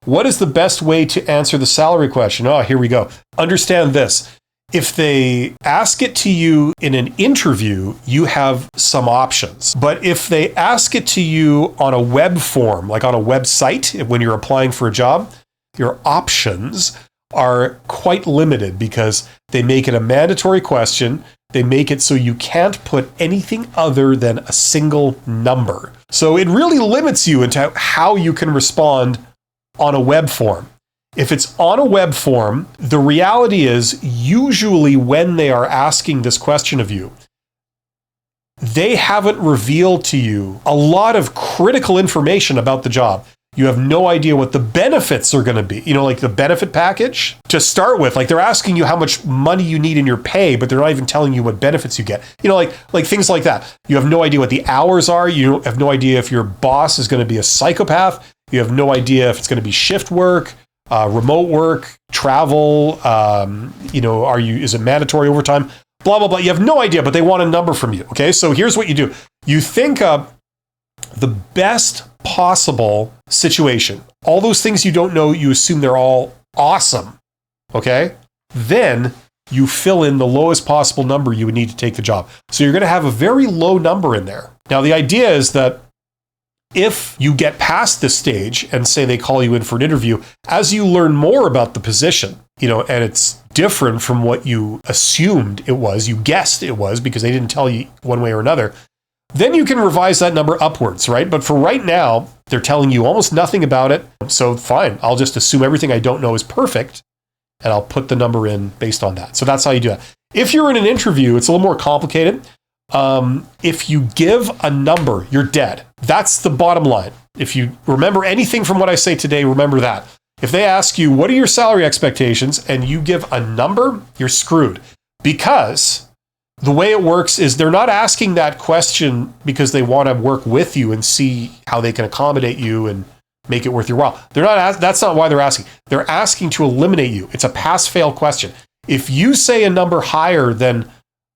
What is the best way to answer the salary question? Oh, here we go. Understand this. If they ask it to you in an interview, you have some options. But if they ask it to you on a web form, like on a website, when you're applying for a job, your options are quite limited because they make it a mandatory question. They make it so you can't put anything other than a single number. So it really limits you into how you can respond on a web form. If it's on a web form, the reality is usually when they are asking this question of you, they haven't revealed to you a lot of critical information about the job. You have no idea what the benefits are going to be. You know, like the benefit package to start with, like they're asking you how much money you need in your pay, but they're not even telling you what benefits you get. You know, like things like that. You have no idea what the hours are. You have no idea if your boss is going to be a psychopath. You have no idea if it's going to be shift work, remote work, travel, is it mandatory overtime? Blah, blah, blah. You have no idea, but they want a number from you. Okay, so here's what you do. You think of the best possible situation. All those things you don't know, you assume they're all awesome. Okay? Then you fill in the lowest possible number you would need to take the job. So you're going to have a very low number in there. Now, the idea is that if you get past this stage and say they call you in for an interview, as you learn more about the position, and it's different from what you assumed it was, you guessed it was because they didn't tell you one way or another, then you can revise that number upwards, right? But for right now, they're telling you almost nothing about it. So fine, I'll just assume everything I don't know is perfect and I'll put the number in based on that. So that's how you do that. If you're in an interview, it's a little more complicated. If you give a number, you're dead. That's the bottom line. If you remember anything from what I say today, remember that. If they ask you, what are your salary expectations? And you give a number, you're screwed. Because the way it works is they're not asking that question because they want to work with you and see how they can accommodate you and make it worth your while. That's not why they're asking. They're asking to eliminate you. It's a pass-fail question. If you say a number higher than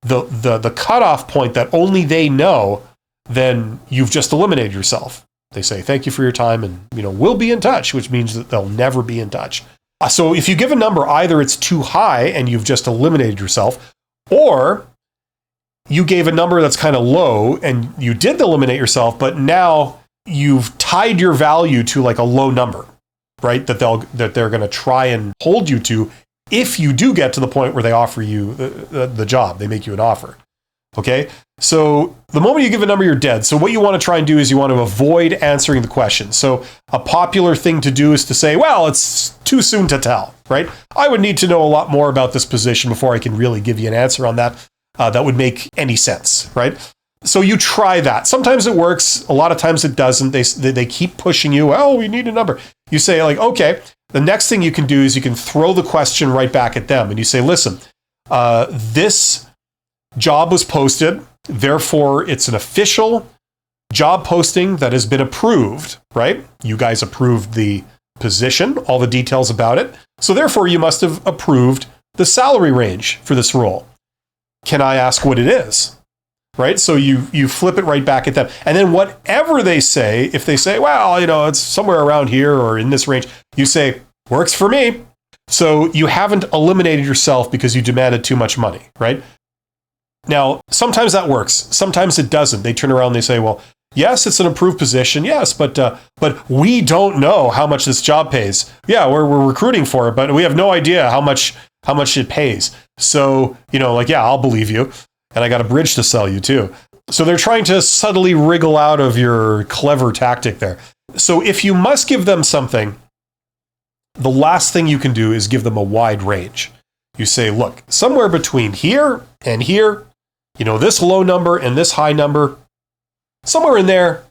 the cutoff point that only they know, then you've just eliminated yourself. They say, thank you for your time and, we'll be in touch, which means that they'll never be in touch. So if you give a number, either it's too high and you've just eliminated yourself, or you gave a number that's kind of low and you did eliminate yourself, but now you've tied your value to like a low number, right? That they're going to try and hold you to if you do get to the point where they offer you the job, they make you an offer. Okay? So the moment you give a number, you're dead. So what you want to try and do is you want to avoid answering the question. So a popular thing to do is to say, well, it's too soon to tell, right? I would need to know a lot more about this position before I can really give you an answer on that. That would make any sense, right? So you try that. Sometimes it works. A lot of times it doesn't. They keep pushing you. Oh, we need a number. You say like, okay. The next thing you can do is you can throw the question right back at them. And you say, listen, this job was posted. Therefore, it's an official job posting that has been approved, right? You guys approved the position, all the details about it. So therefore, you must have approved the salary range for this role. Can I ask what it is? Right? So you flip it right back at them. And then whatever they say, if they say, well, it's somewhere around here or in this range, you say, works for me. So you haven't eliminated yourself because you demanded too much money, right? Now, sometimes that works. Sometimes it doesn't. They turn around and they say, well, yes, it's an approved position. Yes, but we don't know how much this job pays. Yeah, we're recruiting for it, but we have no idea how much it pays. So, I'll believe you. And I got a bridge to sell you too. So they're trying to subtly wriggle out of your clever tactic there. So if you must give them something, the last thing you can do is give them a wide range. You say, look, somewhere between here and here, this low number and this high number, somewhere in there,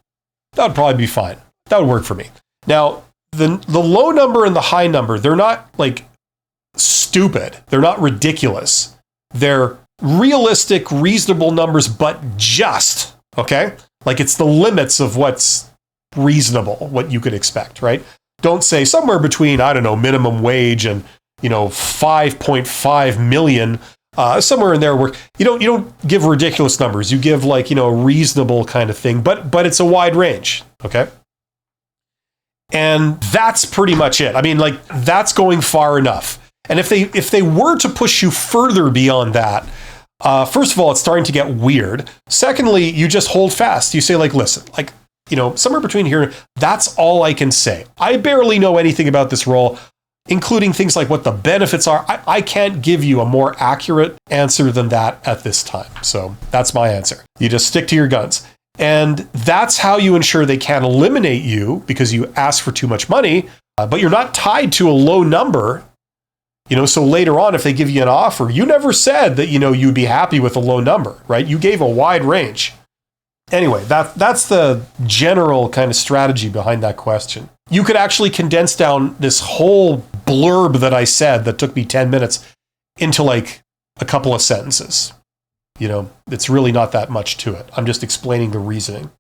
that would probably be fine. That would work for me. Now, the low number and the high number, they're not like stupid. They're not ridiculous. They're realistic, reasonable numbers, but just, okay? Like it's the limits of what's reasonable, what you could expect, right? Don't say somewhere between, minimum wage and, 5.5 million, somewhere in there where you don't give ridiculous numbers. You give like, a reasonable kind of thing, but it's a wide range, okay? And that's pretty much it. I mean, like, that's going far enough. And if they were to push you further beyond that, first of all, it's starting to get weird. Secondly, you just hold fast. You say, like, listen, like, somewhere between here, that's all I can say. I barely know anything about this role, including things like what the benefits are. I can't give you a more accurate answer than that at this time. So that's my answer. You just stick to your guns. And that's how you ensure they can't eliminate you because you ask for too much money, but you're not tied to a low number. So later on, if they give you an offer, you never said that, you'd be happy with a low number, right? You gave a wide range. Anyway, that's the general kind of strategy behind that question. You could actually condense down this whole blurb that I said that took me 10 minutes into like a couple of sentences. It's really not that much to it. I'm just explaining the reasoning.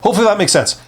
Hopefully that makes sense.